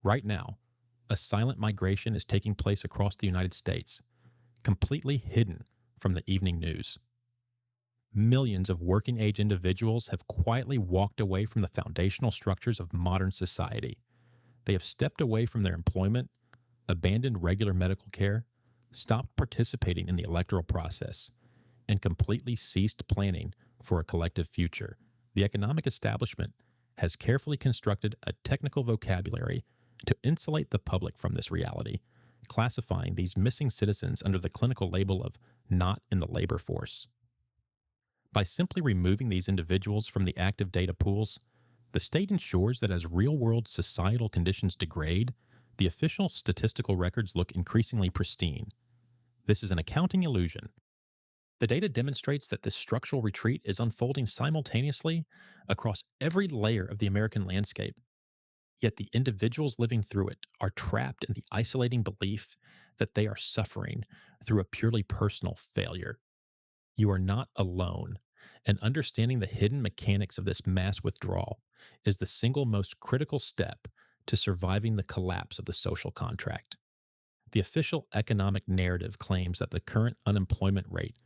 Right now, a silent migration is taking place across the United States, completely hidden from the evening news. Millions of working age individuals have quietly walked away from the foundational structures of modern society. They have stepped away from their employment, abandoned regular medical care, stopped participating in the electoral process, and completely ceased planning for a collective future. The economic establishment has carefully constructed a technical vocabulary to insulate the public from this reality, classifying these missing citizens under the clinical label of not in the labor force. By simply removing these individuals from the active data pools, the state ensures that as real world societal conditions degrade, the official statistical records look increasingly pristine. This is an accounting illusion. The data demonstrates that this structural retreat is unfolding simultaneously across every layer of the American landscape. Yet the individuals living through it are trapped in the isolating belief that they are suffering through a purely personal failure. You are not alone, and understanding the hidden mechanics of this mass withdrawal is the single most critical step to surviving the collapse of the social contract. The official economic narrative claims that the current unemployment rate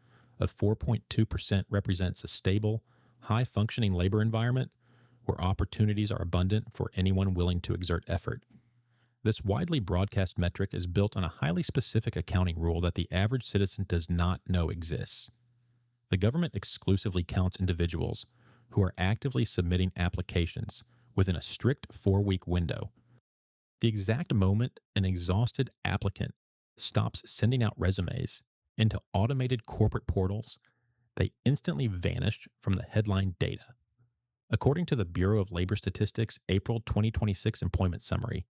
of 4.2% represents a stable, high functioning labor environment where opportunities are abundant for anyone willing to exert effort. This widely broadcast metric is built on a highly specific accounting rule that the average citizen does not know exists. The government exclusively counts individuals who are actively submitting applications within a strict 4-week window. The exact moment an exhausted applicant stops sending out resumes into automated corporate portals, they instantly vanish from the headline data. According to the Bureau of Labor Statistics' April 2026 employment summary,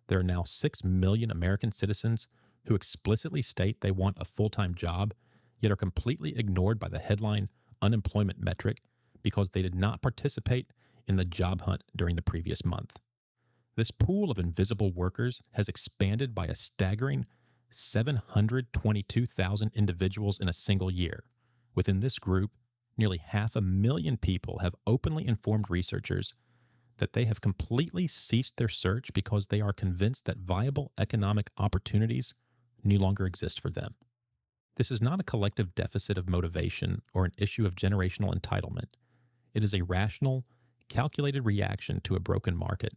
there are now 6 million American citizens who explicitly state they want a full-time job, yet are completely ignored by the headline unemployment metric because they did not participate in the job hunt during the previous month. This pool of invisible workers has expanded by a staggering 722,000 individuals in a single year. Within this group, nearly 500,000 people have openly informed researchers that they have completely ceased their search because they are convinced that viable economic opportunities no longer exist for them. This is not a collective deficit of motivation or an issue of generational entitlement. It is a rational, calculated reaction to a broken market.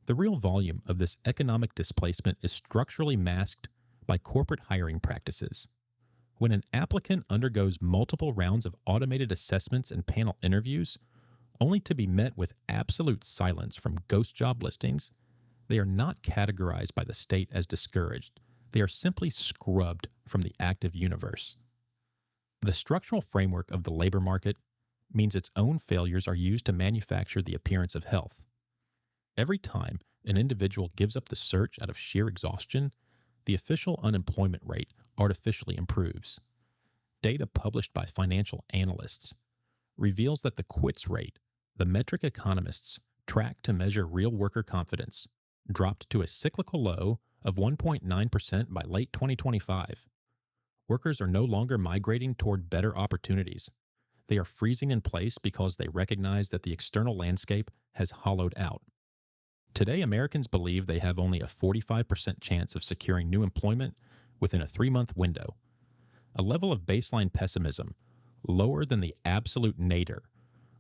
The real volume of this economic displacement is structurally masked by corporate hiring practices. When an applicant undergoes multiple rounds of automated assessments and panel interviews, only to be met with absolute silence from ghost job listings, they are not categorized by the state as discouraged. They are simply scrubbed from the active universe. The structural framework of the labor market means its own failures are used to manufacture the appearance of health. Every time an individual gives up the search out of sheer exhaustion, the official unemployment rate artificially improves. Data published by financial analysts reveals that the quits rate, the metric economists track to measure real worker confidence, dropped to a cyclical low of 1.9% by late 2025. Workers are no longer migrating toward better opportunities. They are freezing in place because they recognize that the external landscape has hollowed out. Today, Americans believe they have only a 45% chance of securing new employment within a 3-month window, a level of baseline pessimism lower than the absolute nadir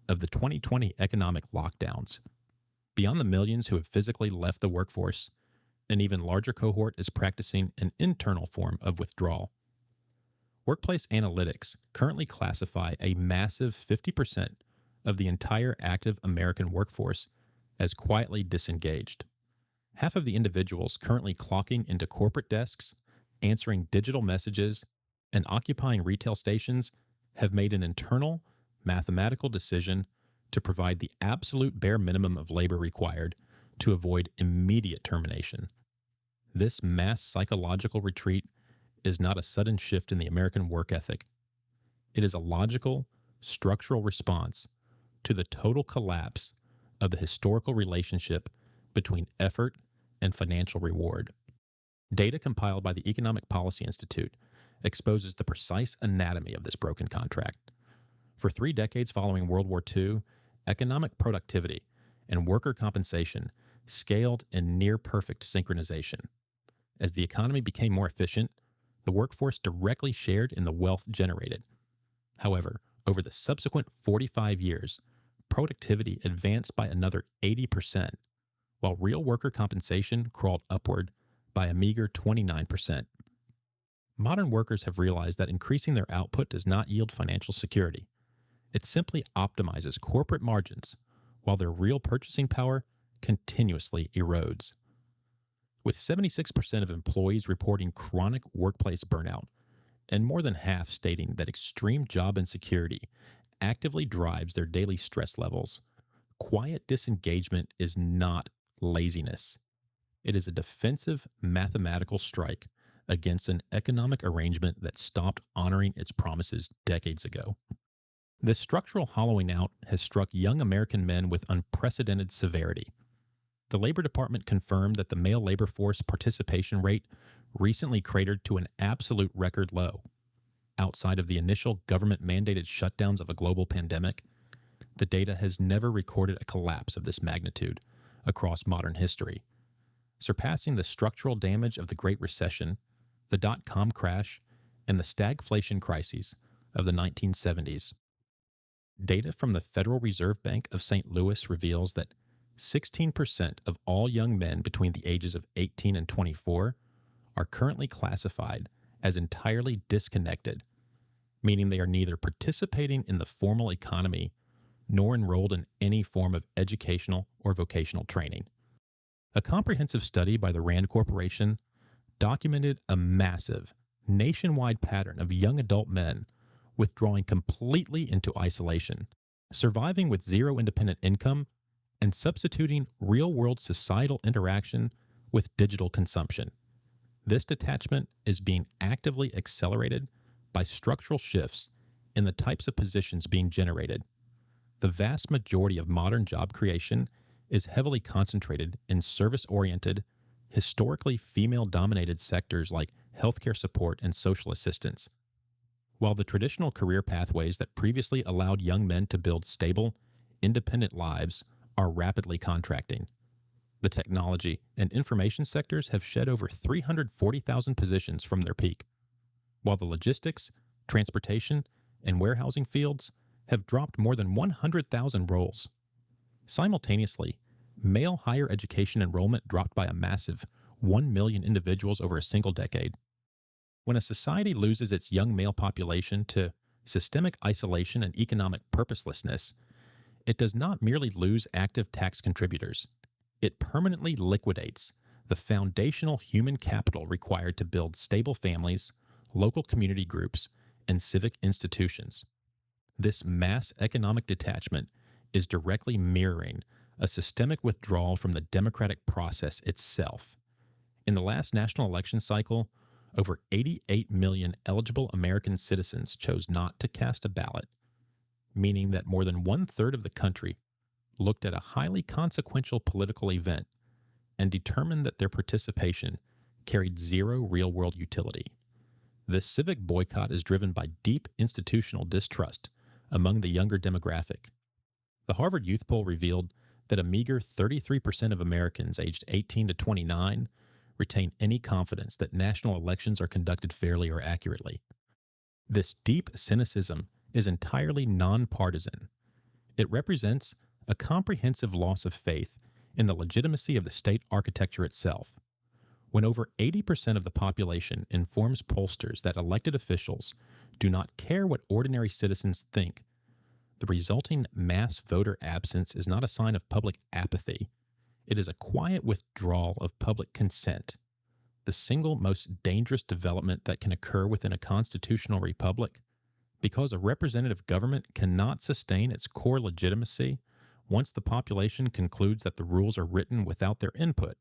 of the 2020 economic lockdowns. Beyond the millions who have physically left the workforce, an even larger cohort is practicing an internal form of withdrawal. Workplace analytics currently classify a massive 50% of the entire active American workforce as quietly disengaged. Half of the individuals currently clocking into corporate desks, answering digital messages, and occupying retail stations have made an internal, mathematical decision to provide the absolute bare minimum of labor required to avoid immediate termination. This mass psychological retreat is not a sudden shift in the American work ethic. It is a logical, structural response to the total collapse of the historical relationship between effort and financial reward. Data compiled by the Economic Policy Institute exposes the precise anatomy of this broken contract. For 3 decades following World War II, economic productivity and worker compensation scaled in near perfect synchronization. As the economy became more efficient, the workforce directly shared in the wealth generated. However, over the subsequent 45 years, productivity advanced by another 80%, while real worker compensation crawled upward by a meager 29%. Modern workers have realized that increasing their output does not yield financial security. It simply optimizes corporate margins, while their real purchasing power continuously erodes. With 76% of employees reporting chronic workplace burnout, and more than half stating that extreme job insecurity actively drives their daily stress levels, quiet disengagement is not laziness. It is a defensive mathematical strike against an economic arrangement that stopped honoring its promises decades ago. This structural hollowing out has struck young American men with unprecedented severity. The Labor Department confirmed that the male labor force participation rate recently cratered to an absolute record low. Outside of the initial government-mandated shutdowns of a global pandemic, the data has never recorded a collapse of this magnitude across modern history, surpassing the structural damage of the Great Recession, the dot-com crash, and the stagflation crises of the 1970s. Data from the Federal Reserve Bank of St. Louis reveals that 16% of all young men between the ages of 18 and 24 are currently classified as entirely disconnected, meaning they are neither participating in the formal economy nor enrolled in any form of educational or vocational training. A comprehensive study by the Rand Corporation documented a massive, nationwide pattern of young adult men withdrawing completely into isolation, surviving with zero independent income, and substituting real-world societal interaction with digital consumption. This detachment is being actively accelerated by structural shifts in the types of positions being generated. The vast majority of modern job creation is heavily concentrated in service-oriented, historically female-dominated sectors like healthcare support and social assistance. While the traditional career pathways that previously allowed young men to build stable, independent lives are rapidly contracting. The technology and information sectors have shed over 340,000 positions from their peak, while the logistics, transportation, and warehousing fields have dropped more than 100,000 roles. Simultaneously, male higher education enrollment dropped by a massive 1 million individuals over a single decade. When a society loses its young male population to systemic isolation and economic purposelessness, it does not merely lose active tax contributors. It permanently liquidates the foundational human capital required to build stable families, local community groups, and civic institutions. This mass economic detachment is directly mirroring a systemic withdrawal from the democratic process itself. In the last national election cycle, over 88 million eligible American citizens chose not to cast a ballot, meaning that more than one-third of the country looked at a highly consequential political event and determined that their participation carried zero real-world utility. This civic boycott is driven by deep institutional distrust among the younger demographic. The Harvard Youth Poll revealed that a meager 33% of Americans aged 18 to 29 retain any confidence that national elections are conducted fairly or accurately. This deep cynicism is entirely nonpartisan. It represents a comprehensive loss of faith in the legitimacy of the state architecture itself. When over 80% of the population informs pollsters that elected officials do not care what ordinary citizens think, the resulting mass voter absence is not a sign of public apathy. It is a quiet withdrawal of public consent, the single most dangerous development that can occur within a constitutional republic, because a representative government cannot sustain its core legitimacy once the population concludes that the rules are written without their input.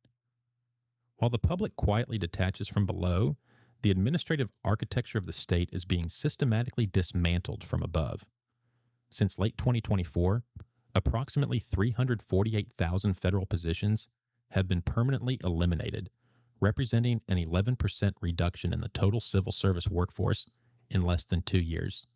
While the public quietly detaches from below, the administrative architecture of the state is being systematically dismantled from above. Since late 2024, approximately 348,000 federal positions have been permanently eliminated, representing an 11% reduction in the total civil service workforce in less than 2 years.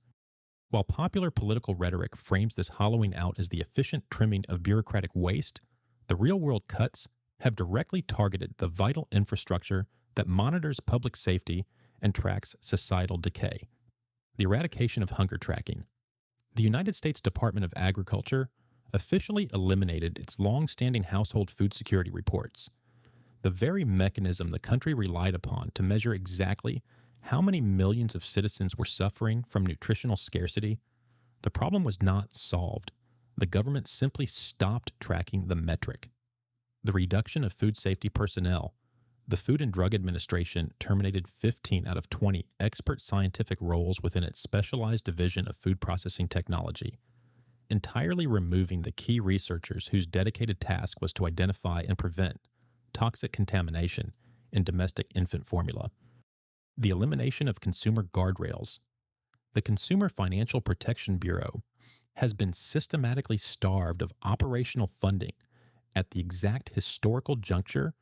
While popular political rhetoric frames this hollowing out as the efficient trimming of bureaucratic waste, the real-world cuts have directly targeted the vital infrastructure that monitors public safety and tracks societal decay. The eradication of hunger tracking. The United States Department of Agriculture officially eliminated its long-standing household food security reports, the very mechanism the country relied upon to measure exactly how many millions of citizens were suffering from nutritional scarcity. The problem was not solved. The government simply stopped tracking the metric. The reduction of food safety personnel. The Food and Drug Administration terminated 15 out of 20 expert scientific roles within its specialized division of food processing technology, entirely removing the key researchers whose dedicated task was to identify and prevent toxic contamination in domestic infant formula. The elimination of consumer guardrails. The Consumer Financial Protection Bureau has been systematically starved of operational funding at the exact historical juncture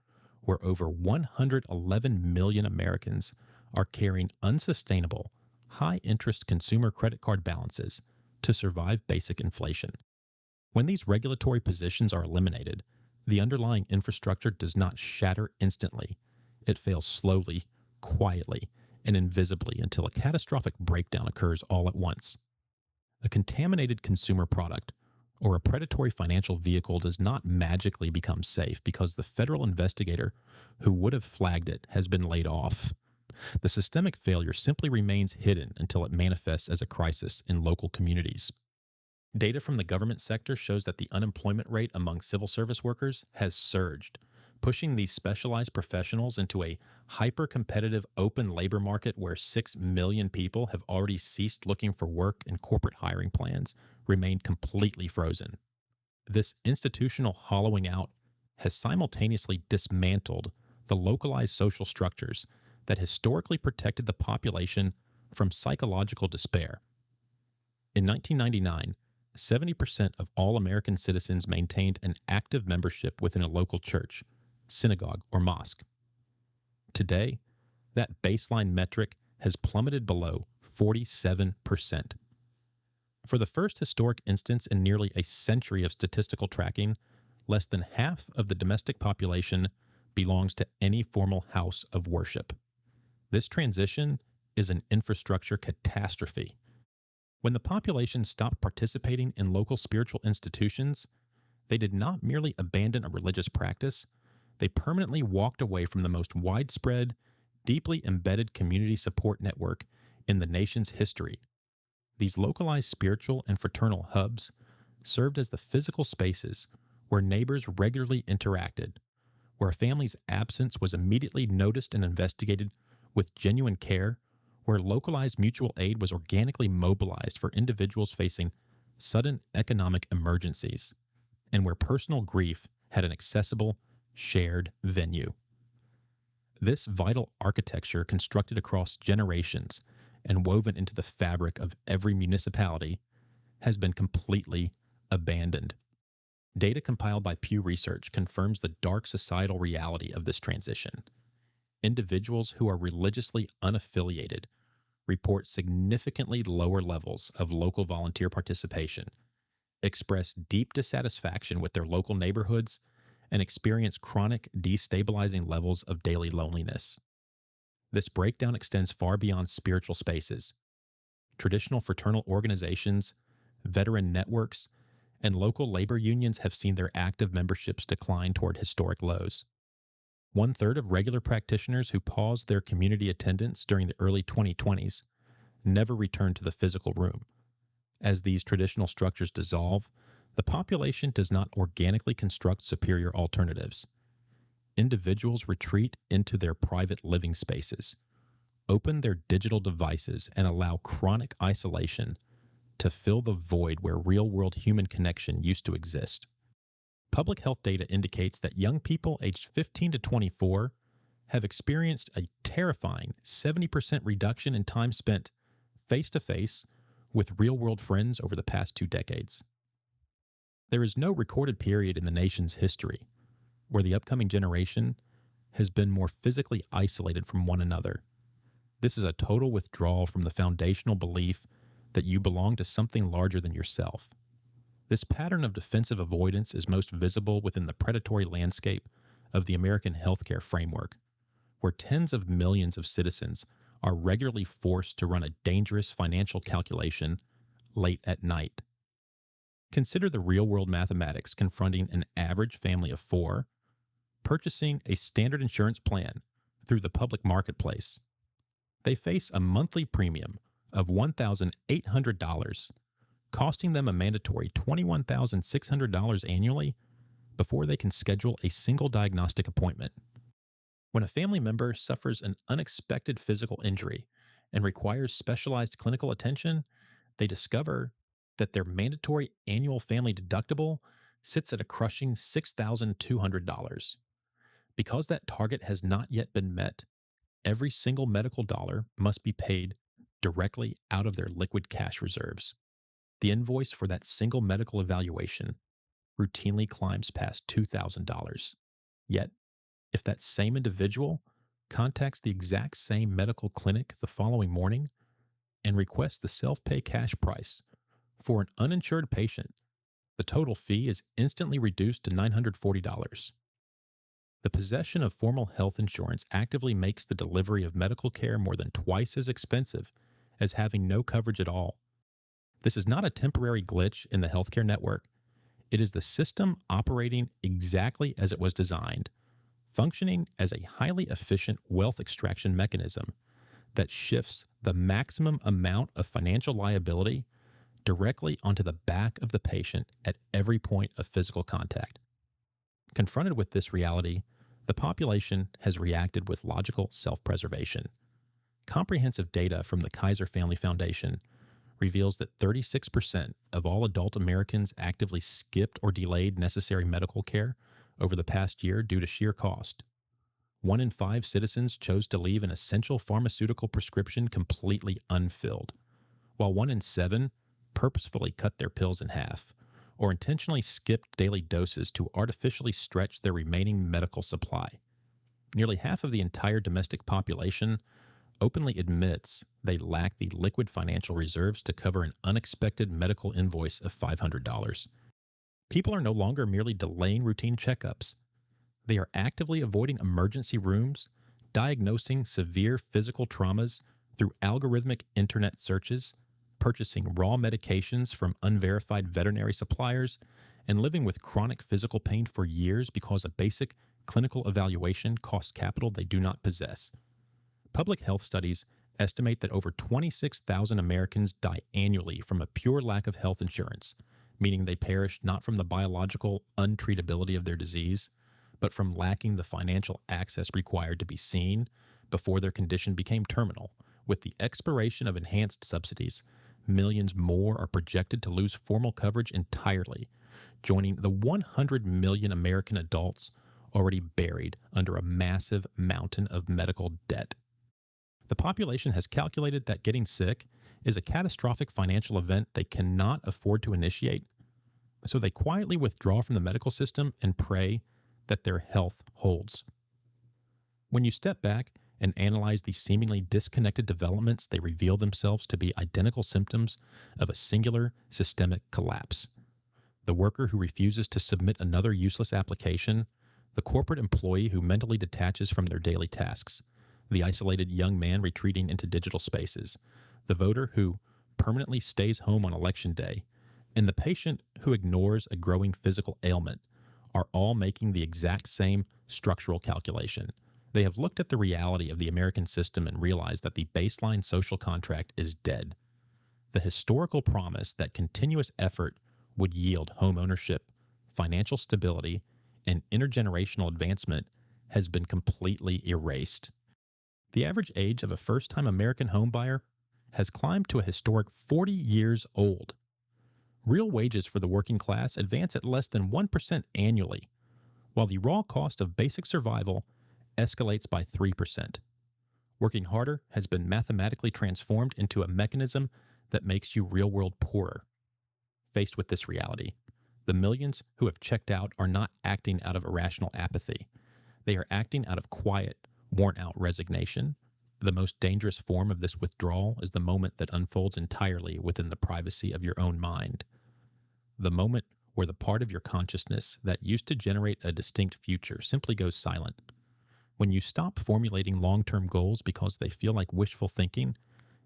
where over 111 million Americans are carrying unsustainable, high-interest consumer credit card balances to survive basic inflation. When these regulatory positions are eliminated, the underlying infrastructure does not shatter instantly. It fails slowly, quietly, and invisibly until a catastrophic breakdown occurs all at once. A contaminated consumer product or a predatory financial vehicle does not magically become safe because the federal investigator who would have flagged it has been laid off. The systemic failure simply remains hidden until it manifests as a crisis in local communities. Data from the government sector shows that the unemployment rate among civil service workers has surged, pushing these specialized professionals into a hyper-competitive open labor market where 6 million people have already ceased looking for work and corporate hiring plans remain completely frozen. This institutional hollowing out has simultaneously dismantled the localized social structures that historically protected the population from psychological despair. In 1999, 70% of all American citizens maintained an active membership within a local church, synagogue, or mosque. Today, that baseline metric has plummeted below 47%. For the first historic instance in nearly a century of statistical tracking, less than half of the domestic population belongs to any formal house of worship. This transition is an infrastructure catastrophe. When the population stopped participating in local spiritual institutions, they did not merely abandon a religious practice, they permanently walked away from the most widespread, deeply embedded community support network in the nation's history. These localized spiritual and fraternal hubs served as the physical spaces where neighbors regularly interacted, where a family's absence was immediately noticed and investigated with genuine care, where localized mutual aid was organically mobilized for individuals facing sudden economic emergencies, and where personal grief had an accessible, shared venue. This vital architecture, constructed across generations and woven into the fabric of every municipality, has been completely abandoned. Data compiled by Pew Research confirms the dark societal reality of this transition. Individuals who are religiously unaffiliated report significantly lower levels of local volunteer participation, express deep dissatisfaction with their local neighborhoods, and experience chronic, destabilizing levels of daily loneliness. This breakdown extends far beyond spiritual spaces. Traditional fraternal organizations, veteran networks, and local labor unions have seen their active memberships decline toward historic lows. 1/3 of regular practitioners who paused their community attendance during the early 2020s never returned to the physical room. As these traditional structures dissolve, the population does not organically construct superior alternatives. Individuals retreat into their private living spaces, open their digital devices, and allow chronic isolation to fill the void where real-world human connection used to exist. Public health data indicates that young people aged 15 to 24 have experienced a terrifying 70% reduction in time spent face-to-face with real-world friends over the past 2 decades. There is no recorded period in the nation's history where the upcoming generation has been more physically isolated from one another. This is a total withdrawal from the foundational belief that you belong to something larger than yourself. This pattern of defensive avoidance is most visible within the predatory landscape of the American healthcare framework, where tens of millions of citizens are regularly forced to run a dangerous financial calculation late at night. Consider the real world mathematics confronting an average family of four purchasing a standard insurance plan through the public marketplace. They face a monthly premium of $1,800, costing them a mandatory $21,600 annually before they can schedule a single diagnostic appointment. When a family member suffers an unexpected physical injury and requires specialized clinical attention, they discover that their mandatory annual family deductible sits at a crushing $6,200. Because that target has not yet been met, every single medical dollar must be paid directly out of their liquid cash reserves. The invoice for that single medical evaluation routinely climbs past $2,000. Yet, if that same individual contacts the exact same medical clinic the following morning and requests the self-pay cash price for an uninsured patient, the total fee is instantly reduced to $940. The possession of formal health insurance actively makes the delivery of medical care more than twice as expensive as having no coverage at all. This is not a temporary glitch in the healthcare network. It is the system operating exactly as it was designed, functioning as a highly efficient wealth extraction mechanism that shifts the maximum amount of financial liability directly onto the back of the patient at every point of physical contact. Confronted with this reality, the population has reacted with logical self-preservation. Comprehensive data from the Kaiser Family Foundation reveals that 36% of all adult Americans actively skipped or delayed necessary medical care over the past year due to sheer cost. 1 in 5 citizens chose to leave an essential pharmaceutical prescription completely unfilled, while 1 in 7 purposefully cut their pills in half or intentionally skipped daily doses to artificially stretch their remaining medical supply. Nearly half of the entire domestic population openly admits they lack the liquid financial reserves to cover an unexpected medical invoice of $500. People are no longer merely delaying routine checkups. They are actively avoiding emergency rooms, diagnosing severe physical traumas through algorithmic internet searches, purchasing raw medications from unverified veterinary suppliers, and living with chronic physical pain for years because a basic clinical evaluation costs capital they do not possess. Public health studies estimate that over 26,000 Americans die annually from a pure lack of health insurance, meaning they perish not from the biological untreatability of their disease, but from lacking the financial access required to be seen before their condition became terminal. With the expiration of enhanced subsidies, millions more are projected to lose formal coverage entirely, joining the 100 million American adults already buried under a massive mountain of medical debt. The population has calculated that getting sick is a catastrophic financial event they cannot afford to initiate, so they quietly withdraw from the medical system and pray that their health holds. When you step back and analyze the seemingly disconnected developments, they reveal themselves to be identical symptoms of a singular systemic collapse. The worker who refuses to submit another useless application, the corporate employee who mentally detaches from their daily tasks, the isolated young man retreating into digital spaces, the voter who permanently stays home on election day, and the patient who ignores a growing physical ailment are all making the exact same structural calculation. They have looked at the reality of the American system and realized that the baseline social contract is dead. The historical promise that continuous effort would yield home ownership, financial stability, and intergenerational advancement has been completely erased. The average age of a first-time American homebuyer has climbed to a historic 40 years old. Real wages for the working class advance at less than 1% annually, while the raw cost of basic survival escalates by 3%. Working harder has been mathematically transformed into a mechanism that makes you real-world poorer. Faced with this reality, the millions who have checked out are not acting out of irrational apathy. They are acting out of quiet, worn-out resignation. The most dangerous form of this withdrawal is the moment that unfolds entirely within the privacy of your own mind. The moment where the part of your consciousness that used to generate a distinct future simply goes silent. When you stop formulating long term goals because they feel like wishful thinking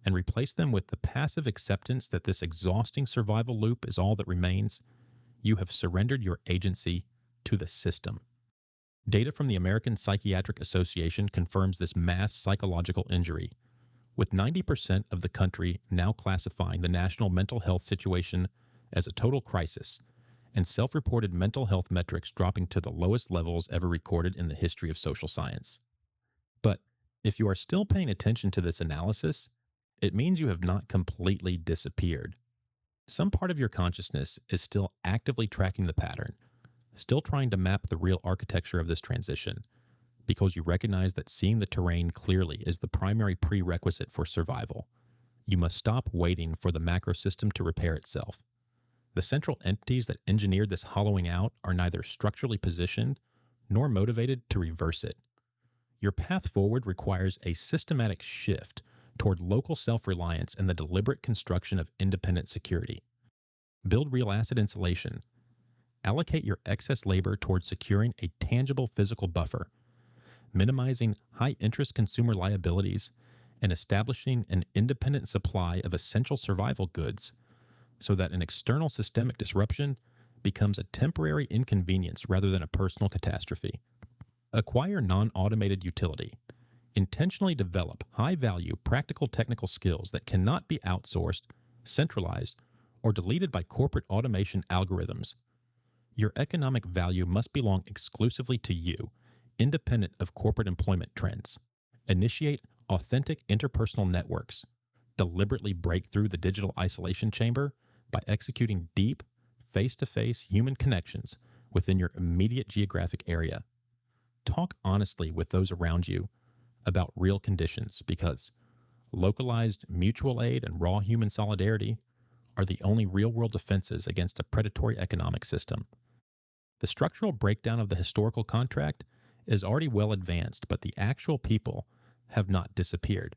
and replace them with the passive acceptance that this exhausting survival loop is all that remains, you have surrendered your agency to the system. Data from the American Psychiatric Association confirms this mass psychological injury, with 90% of the country now classifying the national mental health situation as a total crisis, and self-reported mental health metrics dropping to the lowest levels ever recorded in the history of social science. But if you are still paying attention to this analysis, it means you have not completely disappeared. Some part of your consciousness is still actively tracking the pattern, still trying to map the real architecture of this transition, because you recognize that seeing the terrain clearly is the primary prerequisite for survival. You must stop waiting for the macro system to repair itself. The central entities that engineered this hollowing out are neither structurally positioned nor motivated to reverse it. Your path forward requires a systematic shift toward local self-reliance and the deliberate construction of independent security. Build real asset insulation. Allocate your excess labor toward securing a tangible physical buffer, minimizing high-interest consumer liabilities, and establishing an independent supply of essential survival goods so that an external systemic disruption becomes a temporary inconvenience rather than a personal catastrophe. Acquire non-automated utility. Intentionally develop high-value practical technical skills that cannot be outsourced, centralized, or deleted by corporate automation algorithms. Your economic value must belong exclusively to you, independent of corporate employment trends. Initiate authentic interpersonal networks. Deliberately break through the digital isolation chamber by executing deep, face-to-face human connections within your immediate geographic area. Talk honestly with those around you about real conditions, because localized mutual aid and raw human solidarity are the only real-world defenses against a predatory economic system. The structural breakdown of the historical contract is already well advanced, but the actual people have not disappeared.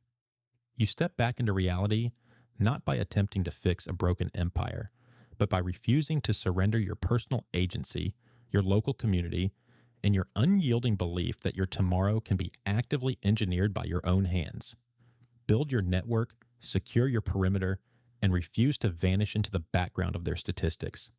You step back into reality not by attempting to fix a broken empire, but by refusing to surrender your personal agency, your local community, and your unyielding belief that your tomorrow can be actively engineered by your own hands. Build your network, secure your perimeter, and refuse to vanish into the background of their statistics.